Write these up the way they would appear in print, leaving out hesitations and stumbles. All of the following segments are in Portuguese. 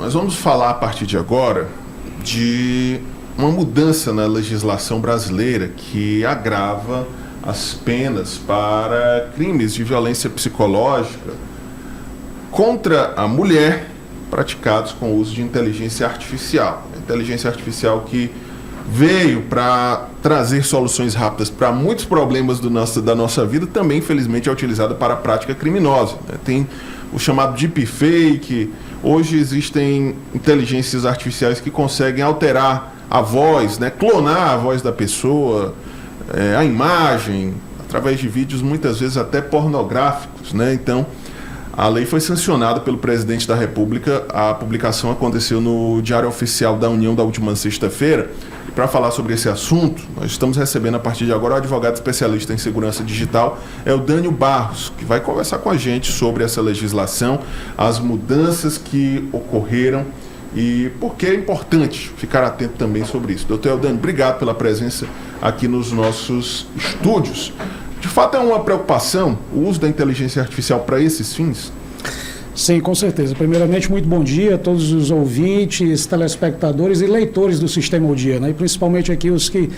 nós vamos falar a partir de agora de uma mudança na legislação brasileira que agrava as penas para crimes de violência psicológica contra a mulher praticados com o uso de inteligência artificial. Inteligência artificial que veio para trazer soluções rápidas para muitos problemas da nossa vida, também, infelizmente, é utilizada para a prática criminosa. Tem o chamado deepfake. Hoje existem inteligências artificiais que conseguem alterar a voz, clonar a voz da pessoa, a imagem, através de vídeos muitas vezes até pornográficos, Então, a lei foi sancionada pelo presidente da República, a publicação aconteceu no Diário Oficial da União da última sexta-feira. Para falar sobre esse assunto, nós estamos recebendo a partir de agora o advogado especialista em segurança digital, o Dânio Barros, que vai conversar com a gente sobre essa legislação, as mudanças que ocorreram e por que é importante ficar atento também sobre isso. Doutor Eudânio, obrigado pela presença aqui nos nossos estúdios. De fato, é uma preocupação o uso da inteligência artificial para esses fins? Sim, com certeza. Primeiramente, muito bom dia a todos os ouvintes, telespectadores e leitores do Sistema O Dia, e principalmente aqui os que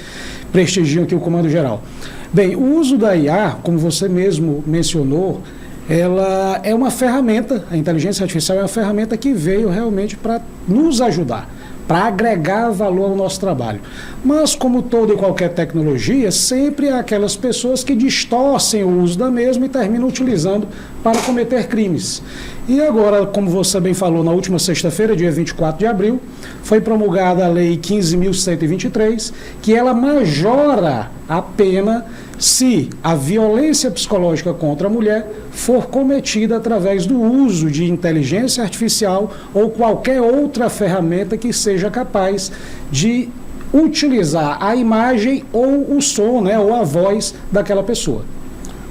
prestigiam aqui o Comando Geral. Bem, o uso da IA, como você mesmo mencionou, ela é uma ferramenta, a inteligência artificial é uma ferramenta que veio realmente para nos ajudar, para agregar valor ao nosso trabalho. Mas, como toda e qualquer tecnologia, sempre há aquelas pessoas que distorcem o uso da mesma e terminam utilizando para cometer crimes. E agora, como você bem falou, na última sexta-feira, dia 24 de abril, foi promulgada a Lei 15.123, que ela majora a pena se a violência psicológica contra a mulher for cometida através do uso de inteligência artificial ou qualquer outra ferramenta que seja capaz de utilizar a imagem ou o som, ou a voz daquela pessoa.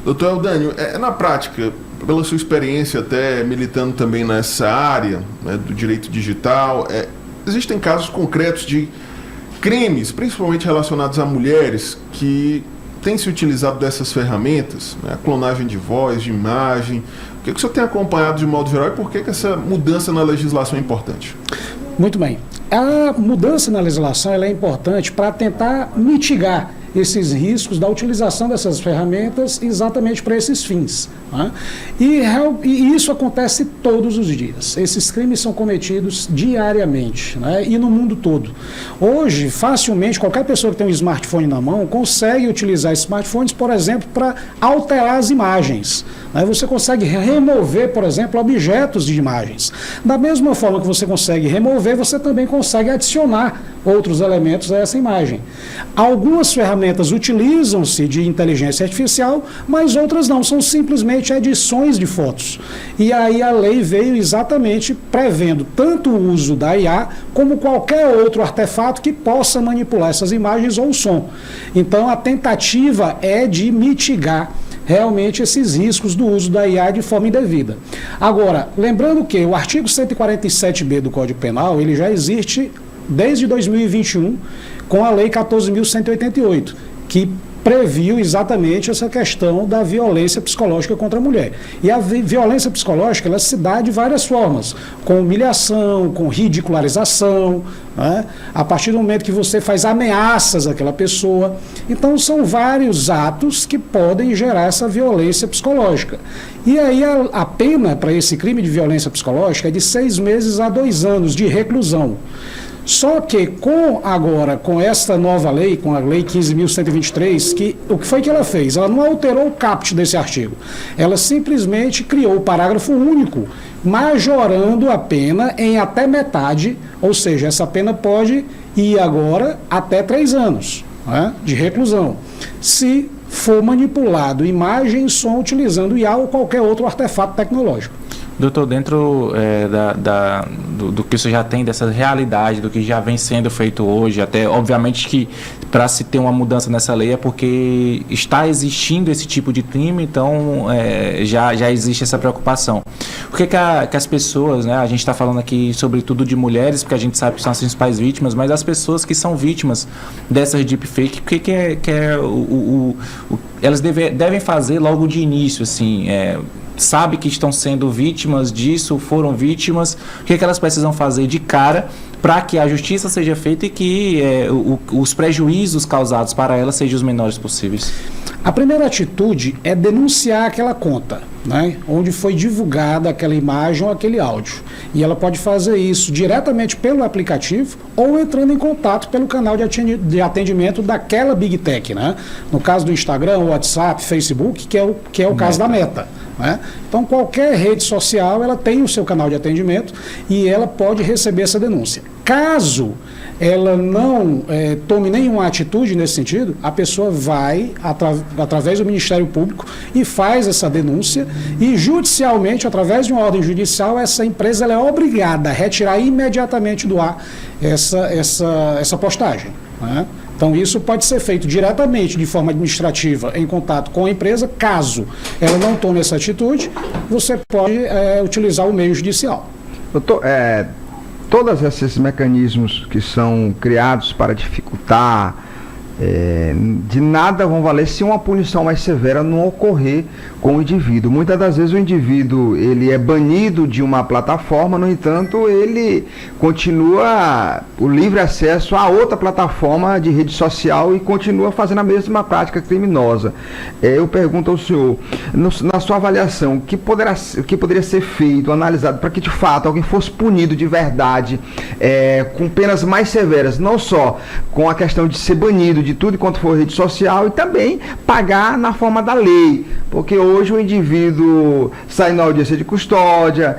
Doutor Eudânio, na prática, pela sua experiência até militando também nessa área do direito digital, existem casos concretos de crimes, principalmente relacionados a mulheres, que têm se utilizado dessas ferramentas, a clonagem de voz, de imagem. O que o senhor tem acompanhado de modo geral e por que essa mudança na legislação é importante? Muito bem. A mudança na legislação ela é importante para tentar mitigar esses riscos da utilização dessas ferramentas exatamente para esses fins. E isso acontece todos os dias. Esses crimes são cometidos diariamente, e no mundo todo. Hoje, facilmente, qualquer pessoa que tem um smartphone na mão consegue utilizar smartphones, por exemplo, para alterar as imagens. Você consegue remover, por exemplo, objetos de imagens. Da mesma forma que você consegue remover, você também consegue adicionar outros elementos a essa imagem. Algumas ferramentas utilizam-se de inteligência artificial, mas outras não, são simplesmente edições de fotos. E aí a lei veio exatamente prevendo tanto o uso da IA como qualquer outro artefato que possa manipular essas imagens ou o som. Então a tentativa é de mitigar realmente esses riscos do uso da IA de forma indevida. Agora, lembrando que o artigo 147b do Código Penal, ele já existe desde 2021 com a Lei 14.188, que previu exatamente essa questão da violência psicológica contra a mulher. E a violência psicológica, ela se dá de várias formas, com humilhação, com ridicularização, a partir do momento que você faz ameaças àquela pessoa. Então, são vários atos que podem gerar essa violência psicológica. E aí, a pena para esse crime de violência psicológica é de 6 meses a 2 anos de reclusão. Só que com esta nova lei, com a Lei 15.123, o que foi que ela fez? Ela não alterou o caput desse artigo. Ela simplesmente criou o parágrafo único, majorando a pena em até metade, ou seja, essa pena pode ir agora até 3 anos de reclusão, se for manipulado imagem e som utilizando IA ou qualquer outro artefato tecnológico. Doutor, dentro do que você já tem, dessa realidade, do que já vem sendo feito hoje, até obviamente que para se ter uma mudança nessa lei é porque está existindo esse tipo de crime, então já existe essa preocupação. O que as pessoas, a gente está falando aqui sobretudo de mulheres, porque a gente sabe que são as principais vítimas, mas as pessoas que são vítimas dessas deepfake, elas devem fazer logo de início, assim, sabe que estão sendo vítimas disso, foram vítimas, o que elas precisam fazer de cara para que a justiça seja feita e que os prejuízos causados para ela sejam os menores possíveis? A primeira atitude é denunciar aquela conta, né, onde foi divulgada aquela imagem ou aquele áudio. E ela pode fazer isso diretamente pelo aplicativo ou entrando em contato pelo canal de atendimento daquela Big Tech, né? No caso do Instagram, WhatsApp, Facebook, que é o caso da Meta. Né? Então, qualquer rede social ela tem o seu canal de atendimento e ela pode receber essa denúncia. Caso ela não tome nenhuma atitude nesse sentido, a pessoa vai, através do Ministério Público, e faz essa denúncia e, judicialmente, através de uma ordem judicial, essa empresa ela é obrigada a retirar imediatamente do ar essa postagem. Né? Então, isso pode ser feito diretamente, de forma administrativa, em contato com a empresa. Caso ela não tome essa atitude, você pode utilizar o meio judicial. Doutor, todos esses mecanismos que são criados para dificultar, de nada vão valer se uma punição mais severa não ocorrer com o indivíduo. Muitas das vezes o indivíduo ele é banido de uma plataforma, no entanto, ele continua o livre acesso a outra plataforma de rede social e continua fazendo a mesma prática criminosa. Eu pergunto ao senhor, na sua avaliação, o que poderia ser feito, analisado, para que de fato alguém fosse punido de verdade, com penas mais severas, não só com a questão de ser banido de tudo quanto for rede social e também pagar na forma da lei, porque hoje o indivíduo sai na audiência de custódia,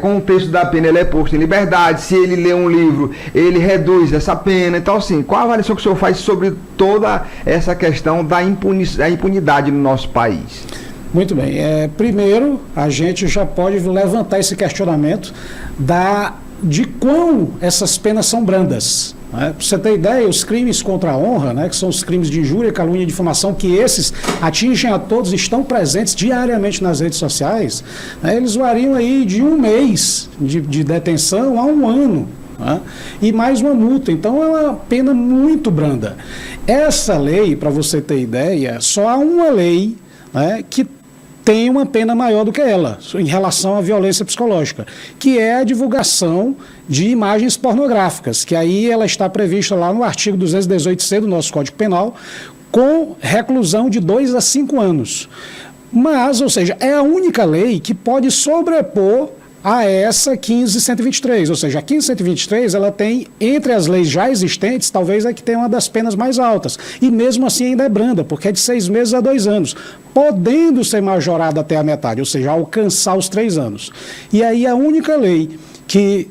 com o texto da pena ele é posto em liberdade, se ele lê um livro ele reduz essa pena. Então, assim, qual a avaliação que o senhor faz sobre toda essa questão da impunidade no nosso país? Muito bem. Primeiro, a gente já pode levantar esse questionamento de quão essas penas são brandas. Para você ter ideia, os crimes contra a honra, né, que são os crimes de injúria, calúnia e difamação, que esses atingem a todos, estão presentes diariamente nas redes sociais, né, eles variam aí de 1 mês de detenção a 1 ano. Né, e mais uma multa. Então é uma pena muito branda. Essa lei, para você ter ideia, só há uma lei, né, que tem uma pena maior do que ela, em relação à violência psicológica, que é a divulgação de imagens pornográficas, que aí ela está prevista lá no artigo 218C do nosso Código Penal, com reclusão de 2 a 5 anos. Mas, ou seja, é a única lei que pode sobrepor a essa 15.123, ou seja, a 15.123 ela tem, entre as leis já existentes, talvez a que tem uma das penas mais altas, e mesmo assim ainda é branda, porque é de 6 meses a 2 anos, podendo ser majorada até a metade, ou seja, alcançar os 3 anos. E aí a única lei que,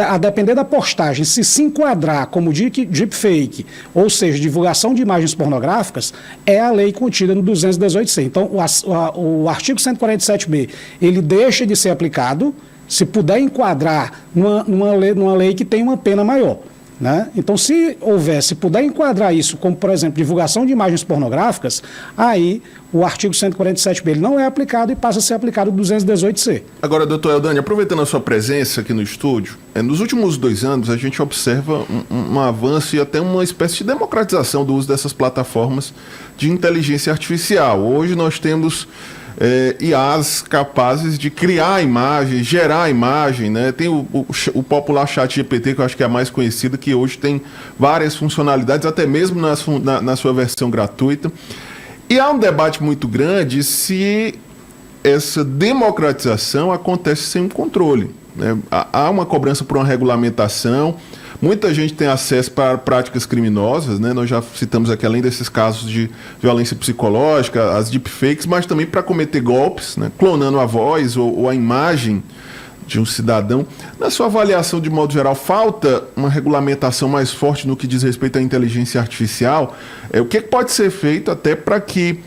a depender da postagem, se enquadrar como deepfake, ou seja, divulgação de imagens pornográficas, é a lei contida no 218C. Então, o artigo 147B, ele deixa de ser aplicado se puder enquadrar numa lei que tem uma pena maior. Né? Então, se puder enquadrar isso como, por exemplo, divulgação de imagens pornográficas, aí o artigo 147B ele não é aplicado e passa a ser aplicado o 218C. Agora, doutor Eldani, aproveitando a sua presença aqui no estúdio, nos últimos 2 anos a gente observa um avanço e até uma espécie de democratização do uso dessas plataformas de inteligência artificial. Hoje nós temos IAs capazes de criar imagem, gerar imagem, né? Tem o popular ChatGPT, que eu acho que é a mais conhecida, que hoje tem várias funcionalidades, até mesmo na sua versão gratuita. E há um debate muito grande se essa democratização acontece sem um controle, né? Há uma cobrança por uma regulamentação. Muita gente tem acesso para práticas criminosas, né? Nós já citamos aqui, além desses casos de violência psicológica, as deepfakes, mas também para cometer golpes, né? Clonando a voz ou a imagem de um cidadão. Na sua avaliação, de modo geral, falta uma regulamentação mais forte no que diz respeito à inteligência artificial? O que pode ser feito até para que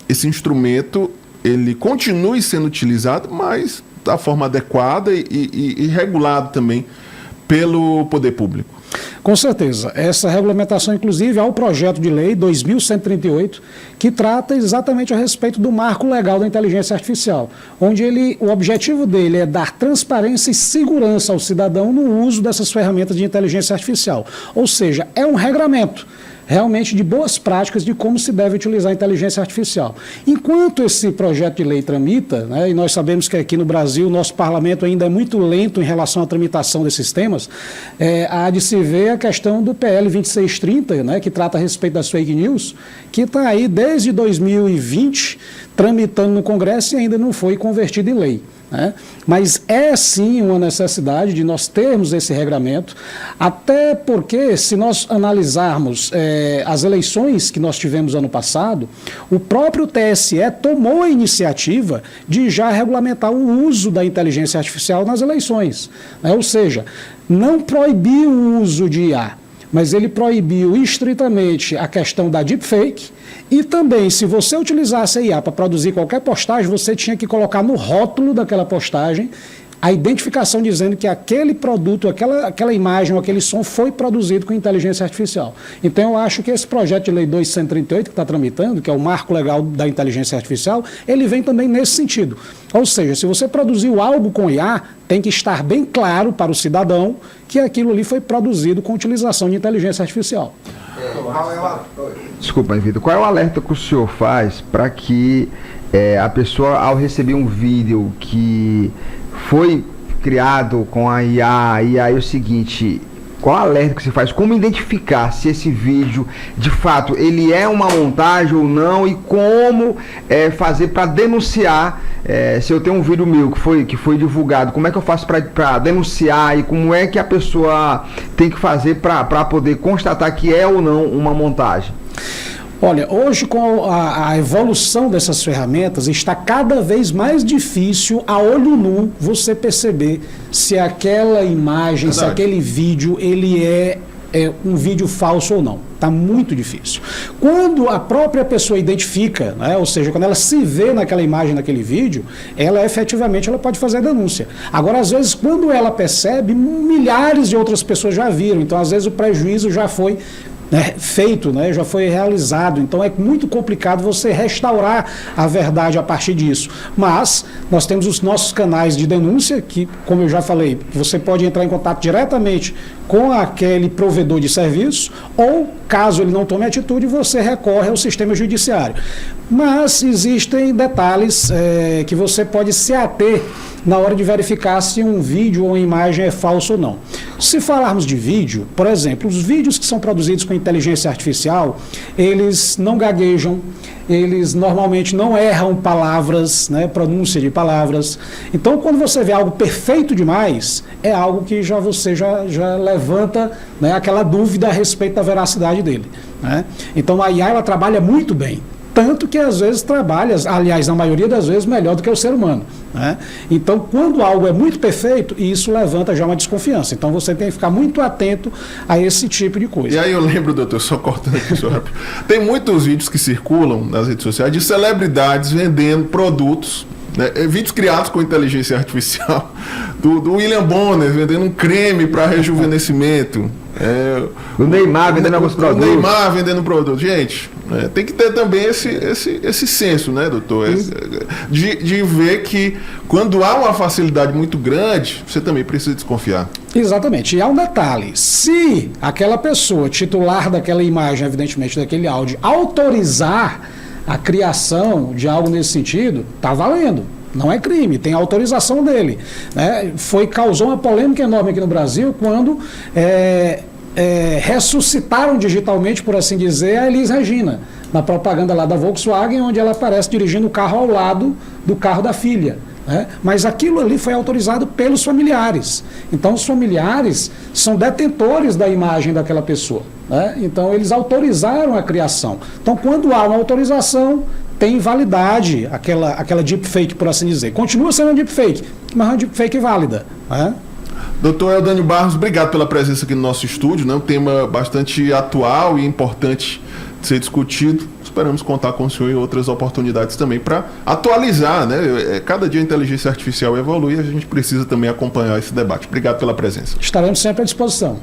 esse instrumento ele continue sendo utilizado, mas da forma adequada e regulado também pelo poder público? Com certeza. Essa regulamentação, inclusive, há o projeto de lei 2138, que trata exatamente a respeito do marco legal da inteligência artificial, onde o objetivo dele é dar transparência e segurança ao cidadão no uso dessas ferramentas de inteligência artificial. Ou seja, é um regramento. realmente de boas práticas de como se deve utilizar a inteligência artificial. Enquanto esse projeto de lei tramita, né, e nós sabemos que aqui no Brasil o nosso parlamento ainda é muito lento em relação à tramitação desses temas, há de se ver a questão do PL 2630, né, que trata a respeito das fake news, que está aí desde 2020 tramitando no Congresso e ainda não foi convertido em lei. Mas é sim uma necessidade de nós termos esse regramento, até porque se nós analisarmos as eleições que nós tivemos ano passado, o próprio TSE tomou a iniciativa de já regulamentar o uso da inteligência artificial nas eleições, ou seja, não proibiu o uso de IA, mas ele proibiu estritamente a questão da deepfake. E também, se você utilizasse a IA para produzir qualquer postagem, você tinha que colocar no rótulo daquela postagem a identificação dizendo que aquele produto, aquela imagem ou aquele som foi produzido com inteligência artificial. Então, eu acho que esse projeto de lei 2138 que está tramitando, que é o marco legal da inteligência artificial, ele vem também nesse sentido. Ou seja, se você produziu algo com IA, tem que estar bem claro para o cidadão que aquilo ali foi produzido com utilização de inteligência artificial. Desculpa, Vitor, qual é o alerta que o senhor faz para que a pessoa, ao receber um vídeo que foi criado com a IA, e aí é o seguinte, qual alerta que você faz? Como identificar se esse vídeo, de fato, ele é uma montagem ou não, e como fazer para denunciar, se eu tenho um vídeo meu que foi divulgado, como é que eu faço para denunciar, e como é que a pessoa tem que fazer para poder constatar que é ou não uma montagem? Olha, hoje com a evolução dessas ferramentas, está cada vez mais difícil, a olho nu, você perceber se aquela imagem, se aquele vídeo, ele é um vídeo falso ou não. Está muito difícil. Quando a própria pessoa identifica, né, ou seja, quando ela se vê naquela imagem, naquele vídeo, ela efetivamente pode fazer a denúncia. Agora, às vezes, quando ela percebe, milhares de outras pessoas já viram, então às vezes o prejuízo já foi feito, já foi realizado, então é muito complicado você restaurar a verdade a partir disso, mas nós temos os nossos canais de denúncia que, como eu já falei, você pode entrar em contato diretamente com aquele provedor de serviço ou, caso ele não tome atitude, você recorre ao sistema judiciário. Mas existem detalhes que você pode se ater na hora de verificar se um vídeo ou uma imagem é falso ou não. Se falarmos de vídeo, por exemplo, os vídeos que são produzidos com inteligência artificial, eles não gaguejam, eles normalmente não erram palavras, pronúncia de palavras. Então, quando você vê algo perfeito demais, é algo que você já levanta aquela dúvida a respeito da veracidade dele. Então, a IA ela trabalha muito bem. Tanto que às vezes trabalha, aliás, na maioria das vezes, melhor do que o ser humano. Então, quando algo é muito perfeito, isso levanta já uma desconfiança. Então, você tem que ficar muito atento a esse tipo de coisa. E aí eu lembro, doutor, só cortando aqui, só rápido. Tem muitos vídeos que circulam nas redes sociais de celebridades vendendo produtos, vídeos criados com inteligência artificial, do William Bonner vendendo um creme para rejuvenescimento. O Neymar vendendo alguns produtos. O Neymar vendendo produtos. Gente, tem que ter também esse senso, doutor? De ver que quando há uma facilidade muito grande, você também precisa desconfiar. Exatamente. E há um detalhe. Se aquela pessoa, titular daquela imagem, evidentemente daquele áudio, autorizar a criação de algo nesse sentido, está valendo. Não é crime, tem autorização dele. Causou uma polêmica enorme aqui no Brasil quando ressuscitaram digitalmente, por assim dizer, a Elis Regina, na propaganda lá da Volkswagen, onde ela aparece dirigindo o carro ao lado do carro da filha. Mas aquilo ali foi autorizado pelos familiares. Então, os familiares são detentores da imagem daquela pessoa. Então, eles autorizaram a criação. Então, quando há uma autorização, tem validade aquela deepfake, por assim dizer. Continua sendo uma deepfake, mas uma deepfake válida. Doutor Eudânio Barros, obrigado pela presença aqui no nosso estúdio, um tema bastante atual e importante de ser discutido. Esperamos contar com o senhor em outras oportunidades também para atualizar, Cada dia a inteligência artificial evolui e a gente precisa também acompanhar esse debate. Obrigado pela presença. Estaremos sempre à disposição.